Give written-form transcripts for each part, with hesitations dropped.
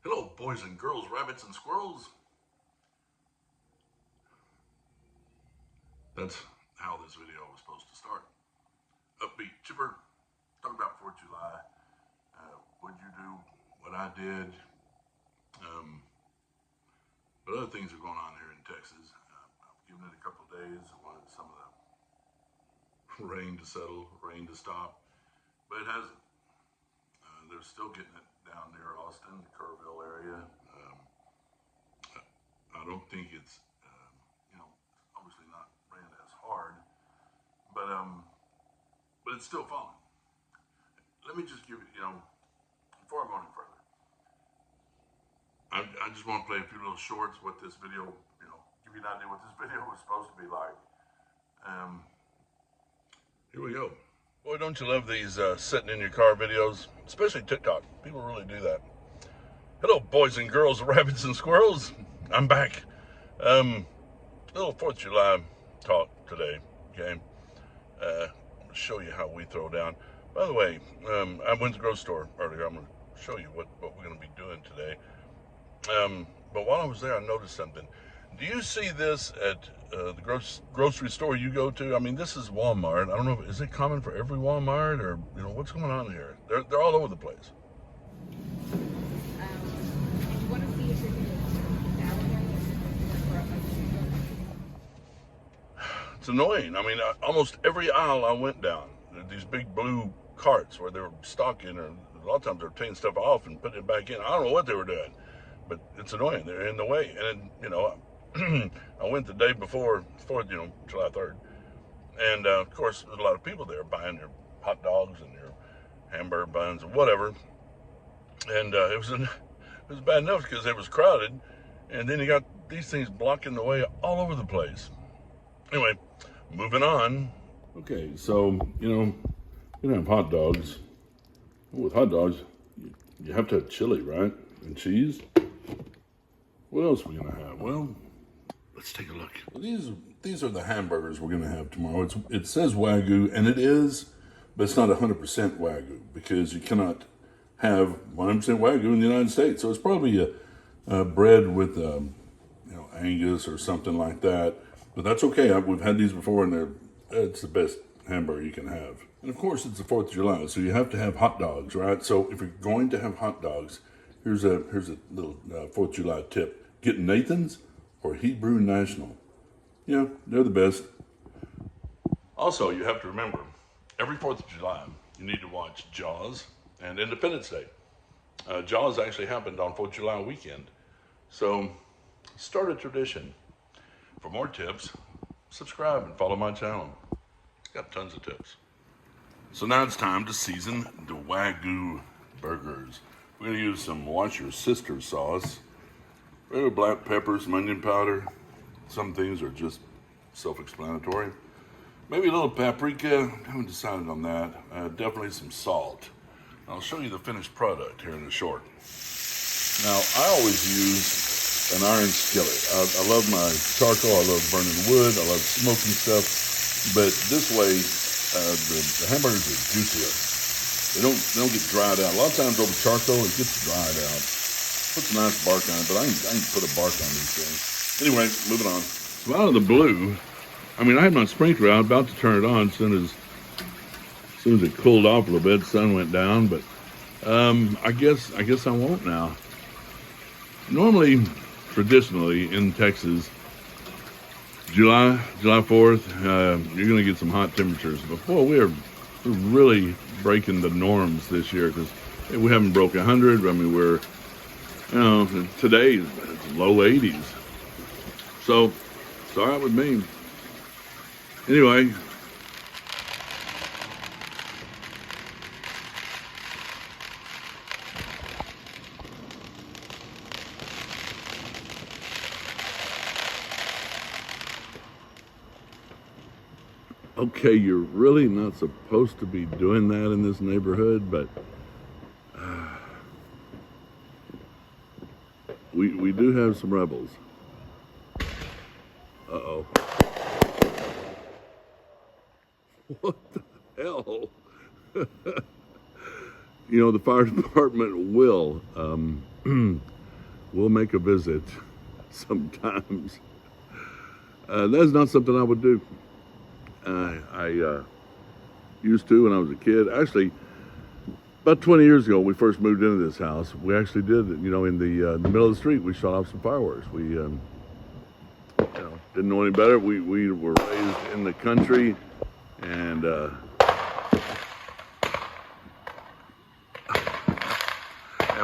Hello, boys and girls, rabbits and squirrels. That's how this video was supposed to start. Upbeat, chipper, talk about 4th of July. What'd you do? What I did. But other things are going on here in Texas. I've given it a couple of days. I wanted some of the rain to settle, rain to stop. But it hasn't. They're still getting it down near Austin, the Kerrville area. I don't think it's, obviously not ran as hard, but it's still falling. Let me just give you, before I go any further, I just want to play a few little shorts. What this video, give you an idea what this video was supposed to be like. Here we go. Boy, don't you love these sitting in your car videos, especially TikTok. People really do that. Hello, boys and girls, rabbits and squirrels. I'm back. Little 4th of July talk today, okay? I'm going to show you how we throw down. By the way, I went to the grocery store earlier. I'm going to show you what we're going to be doing today. But while I was there, I noticed something. Do you see this at the grocery store you go to? I mean, this is Walmart. I don't know, is it common for every Walmart or, what's going on here? They're all over the place. It's annoying. I mean, almost every aisle I went down, these big blue carts where they were stocking, or a lot of times they're taking stuff off and putting it back in. I don't know what they were doing, but it's annoying. They're in the way. And, I went the day before, July 3rd. And, of course, there's a lot of people there buying their hot dogs and their hamburger buns or whatever. And it was bad enough because it was crowded. And then you got these things blocking the way all over the place. Anyway, moving on. Okay, so, you have hot dogs. With hot dogs, you have to have chili, right? And cheese. What else are we going to have? Well, let's take a look. Well, these are the hamburgers we're going to have tomorrow. It says Wagyu, and it is, but it's not 100% Wagyu because you cannot have 100% Wagyu in the United States. So it's probably a bread with, Angus or something like that. But that's okay. We've had these before, and it's the best hamburger you can have. And of course, it's the 4th of July, so you have to have hot dogs, right? So if you're going to have hot dogs, here's a little 4th of July tip. Get Nathan's or Hebrew National. Yeah, they're the best. Also, you have to remember, every 4th of July, you need to watch Jaws and Independence Day. Jaws actually happened on 4th of July weekend. So, start a tradition. For more tips, subscribe and follow my channel. Got tons of tips. So now it's time to season the Wagyu burgers. We're going to use some Watch Your Sister sauce, regular black pepper, some onion powder. Some things are just self-explanatory. Maybe a little paprika. I haven't decided on that. Definitely some salt. I'll show you the finished product here in a short. Now, I always use an iron skillet. I love my charcoal. I love burning wood. I love smoking stuff. But this way, the hamburgers are juicier. They don't get dried out. A lot of times over charcoal, it gets dried out. Puts a nice bark on it, but I can put a bark on these things. Anyway, moving on. So out of the blue, I had my sprinkler out, about to turn it on as soon as it cooled off a little bit, the sun went down, but I guess I won't now. Normally, traditionally in Texas, July 4th, you're going to get some hot temperatures. But boy, we're really breaking the norms this year because we haven't broke 100. We're, today it's low 80s. So it's all right with me. Anyway. Okay, you're really not supposed to be doing that in this neighborhood, but we do have some rebels. Uh-oh. What the hell? The fire department will we'll make a visit sometimes. That's not something I would do. I used to when I was a kid. Actually, about 20 years ago, when we first moved into this house, we actually did, in the middle of the street, we shot off some fireworks. We, didn't know any better. We were raised in the country, and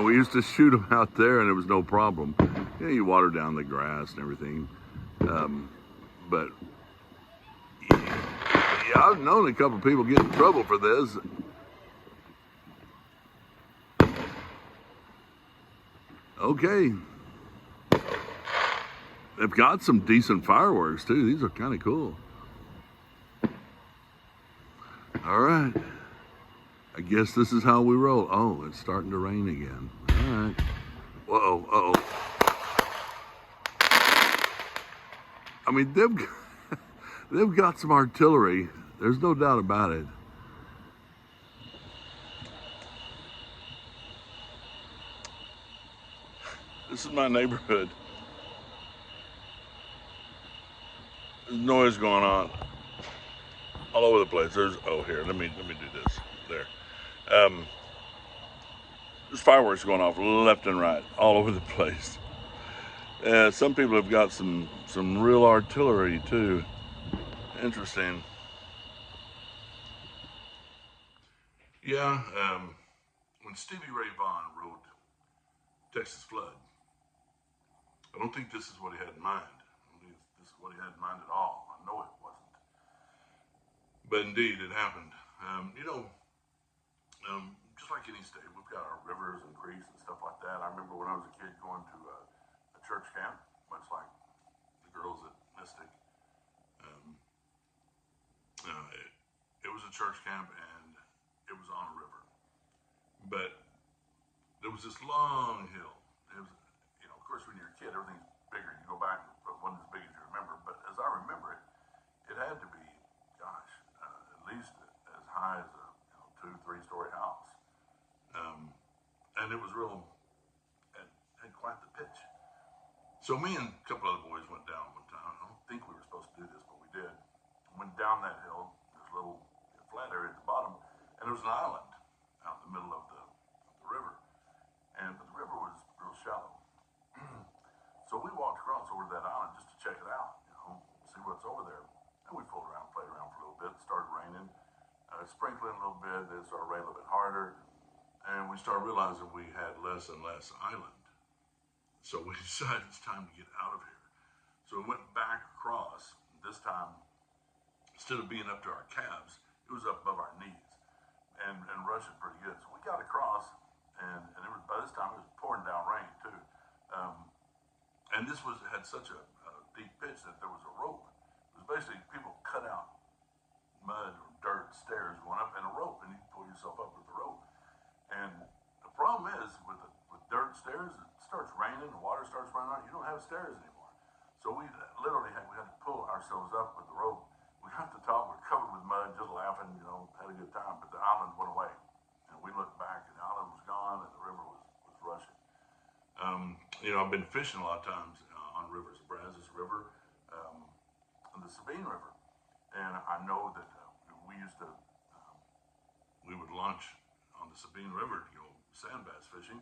we used to shoot them out there, and it was no problem. You water down the grass and everything. But yeah, I've known a couple of people get in trouble for this. Okay. They've got some decent fireworks too. These are kind of cool. All right. I guess this is how we roll. Oh, it's starting to rain again. All right. Whoa, uh-oh. I mean, they've got some artillery. There's no doubt about it. This is my neighborhood. There's noise going on all over the place. Here, let me do this. There. There's fireworks going off left and right all over the place. Some people have got some real artillery too. Interesting. Yeah, when Stevie Ray Vaughan wrote Texas Flood, I don't think this is what he had in mind. I don't think this is what he had in mind at all. I know it wasn't. But indeed, it happened. Just like any state, we've got our rivers and creeks and stuff like that. I remember when I was a kid going to a church camp, much like the girls at Mystic. Um, it was a church camp and it was on a river. But there was this long hill. It was, of course, when you're a kid, everything's bigger. You go back and it wasn't as big as you remember. But as I remember it, it had to be, at least as high as a 2-3 story house. And it was had quite the pitch. So me and a couple other boys went down one time. I don't think we were supposed to do this, but we did. Went down that hill. There's a little flat area at the bottom, and there was an island out in the middle of the river. But the river was real shallow. So we walked across over to that island just to check it out, see what's over there. And we fooled around, played around for a little bit. It started raining, sprinkling a little bit. Then it started raining a little bit harder. And we started realizing we had less and less island. So we decided it's time to get out of here. So we went back across. This time, instead of being up to our calves, it was up above our knees and rushing pretty good. So we got across, and it was, by this time it was pouring down rain too. And this had such a deep pitch that there was a rope. It was basically people cut out mud or dirt stairs going up and a rope, and you pull yourself up with the rope. And the problem is with dirt stairs, it starts raining, the water starts running out. You don't have stairs anymore. So we literally had to pull ourselves up with the rope. We got to the top, we're covered with mud, just laughing, had a good time. But the island went away, and we looked back, and the island was gone, and the river was rushing. I've been fishing a lot of times on rivers, the Brazos River, and the Sabine River, and I know that we would launch on the Sabine River to go sand bass fishing,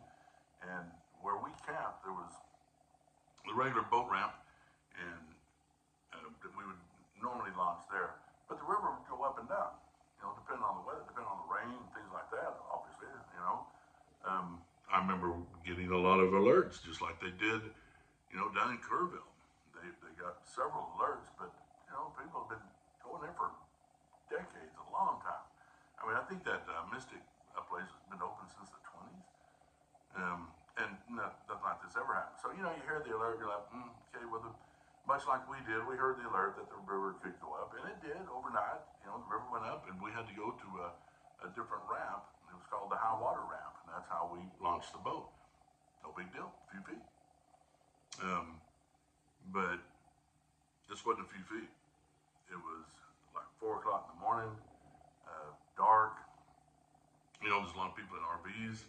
and where we camped, there was the regular boat ramp, and we would normally launch there, but the river would go up and down, depending on the weather, depending on the rain, things like that, obviously, I remember getting a lot of alerts, just like they did, down in Kerrville. They got several alerts, but, people have been going there for decades, a long time. I mean, I think that Mystic place has been open since the 20s. And nothing like this ever happened. So, you hear the alert, you're like, okay, well, much like we did, we heard the alert that the river could go up, and it did overnight. The river went up, and we had to go to a different ramp. It was called the high water ramp, and that's how we launched the boat. No big deal, a few feet. But this wasn't a few feet. It was like 4 o'clock in the morning, dark. There's a lot of people in RVs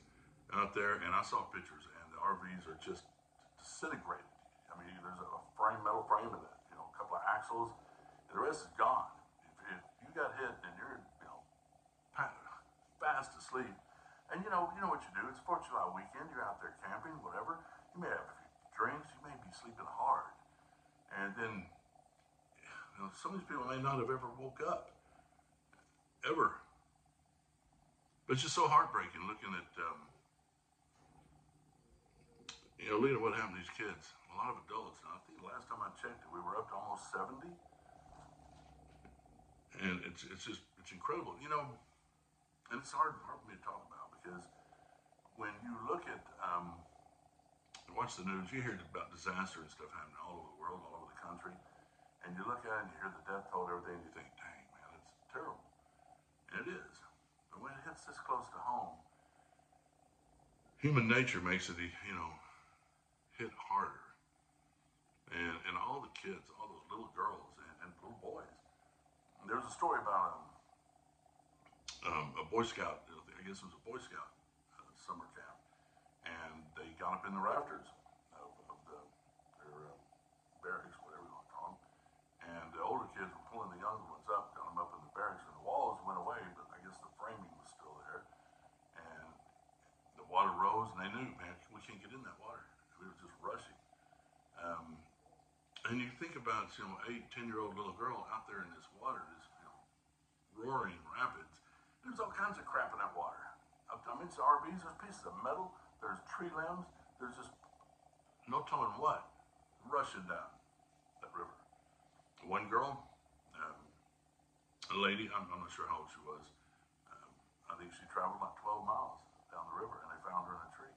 out there, and I saw pictures, and the RVs are just disintegrated. I mean, there's a metal frame and a couple of axles, and the rest is gone. If you got hit and you're fast asleep, and you know what you do. It's 4th of July weekend. You're out there camping, whatever. You may have a few drinks. You may be sleeping hard, and then some of these people may not have ever woke up, ever. But it's just so heartbreaking looking at, Lena, what happened to these kids. A lot of adults. Now, I think the last time I checked it, we were up to almost 70. And it's incredible, and it's hard for me to talk about because when you look at, watch the news, you hear about disaster and stuff happening all over the world, all over the country. And you look at it and you hear the death toll, everything, and you think, dang, man, it's terrible. And it is. But when it hits this close to home, human nature makes it, hit harder. And all the kids, all those little girls and little boys. And there was a story about a Boy Scout, I guess it was a Boy Scout summer camp. And they got up in the rafters of their barracks, whatever you want to call them. And the older kids were pulling the younger ones up, got them up in the barracks, and the walls went away, but I guess the framing was still there. And the water rose, and they knew, man, we can't get in that water. We were just rushing. And you think about, 8, 10-year-old little girl out there in this water, this, roaring rapids. There's all kinds of crap in that water. I mean, it's RVs, there's pieces of metal, there's tree limbs, there's just no telling what, rushing down that river. One girl, a lady, I'm not sure how old she was. I think she traveled like 12 miles down the river, and they found her in a tree.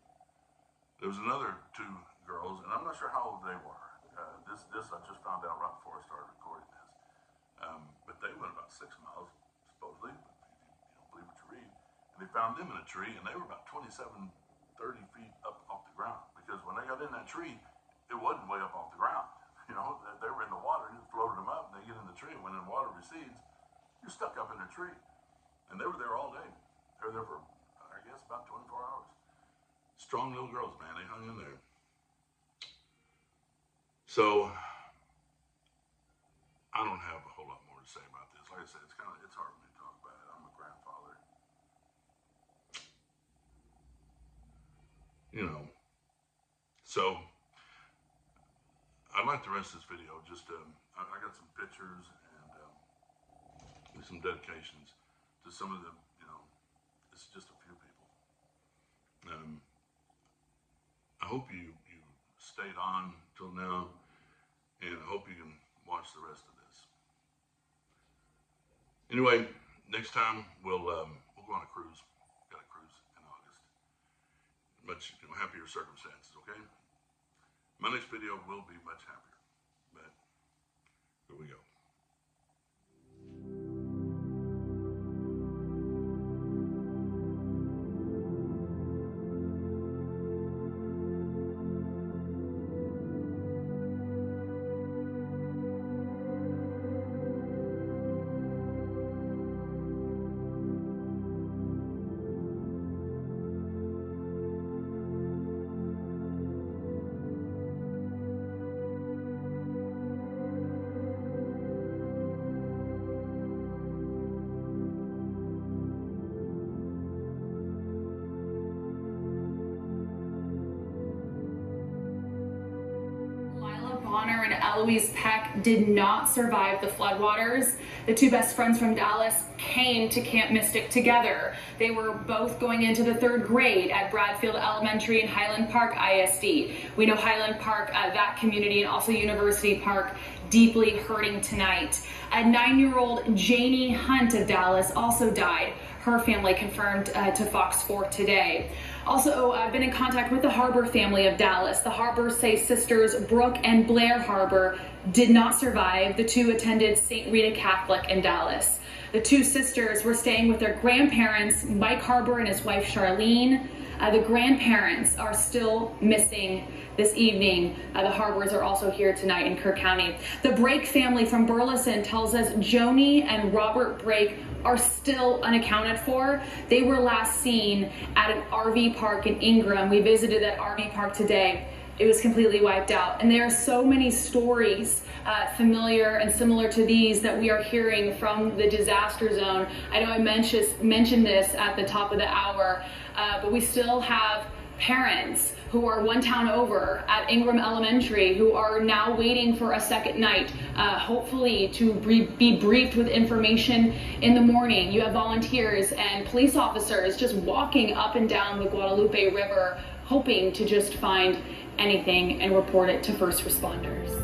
There was another 2 girls, and I'm not sure how old they were. This I just found out right before I started recording this. But they went about 6 miles, supposedly, if you don't believe what you read. And they found them in a tree, and they were about 27, 30 feet up off the ground. Because when they got in that tree, it wasn't way up off the ground. They were in the water, and it floated them up, and they get in the tree, and when the water recedes, you're stuck up in the tree. And they were there all day. They were there for, I guess, about 24 hours. Strong little girls, man, they hung in there. So, I don't have a whole lot more to say about this. Like I said, it's hard for me to talk about it. I'm a grandfather. So, I like the rest of this video. Just, I got some pictures and some dedications to some of the, it's just a few people. I hope you stayed on till now, and I hope you can watch the rest of this. Anyway, next time we'll go on a cruise. Got a cruise in August. Much happier circumstances, okay? My next video will be much happier, but here we go. Bonner and Eloise Peck did not survive the floodwaters. The 2 best friends from Dallas came to Camp Mystic together. They were both going into the 3rd grade at Bradfield Elementary and Highland Park ISD. We know Highland Park, that community, and also University Park, deeply hurting tonight. A 9-year-old Janie Hunt of Dallas also died. Her family confirmed to Fox 4 today. Also, I've been in contact with the Harbor family of Dallas. The Harbors say sisters Brooke and Blair Harbor did not survive. The 2 attended St. Rita Catholic in Dallas. The 2 sisters were staying with their grandparents, Mike Harbor and his wife Charlene. The grandparents are still missing this evening. The Harbors are also here tonight in Kerr County. The Brake family from Burleson tells us Joni and Robert Brake are still unaccounted for. They were last seen at an RV park in Ingram. We visited that RV park today. it was completely wiped out. And there are so many stories familiar and similar to these that we are hearing from the disaster zone. I know I mentioned this at the top of the hour, but we still have parents who are one town over at Ingram Elementary who are now waiting for a second night, hopefully to be briefed with information in the morning. You have volunteers and police officers just walking up and down the Guadalupe River hoping to just find anything and report it to first responders.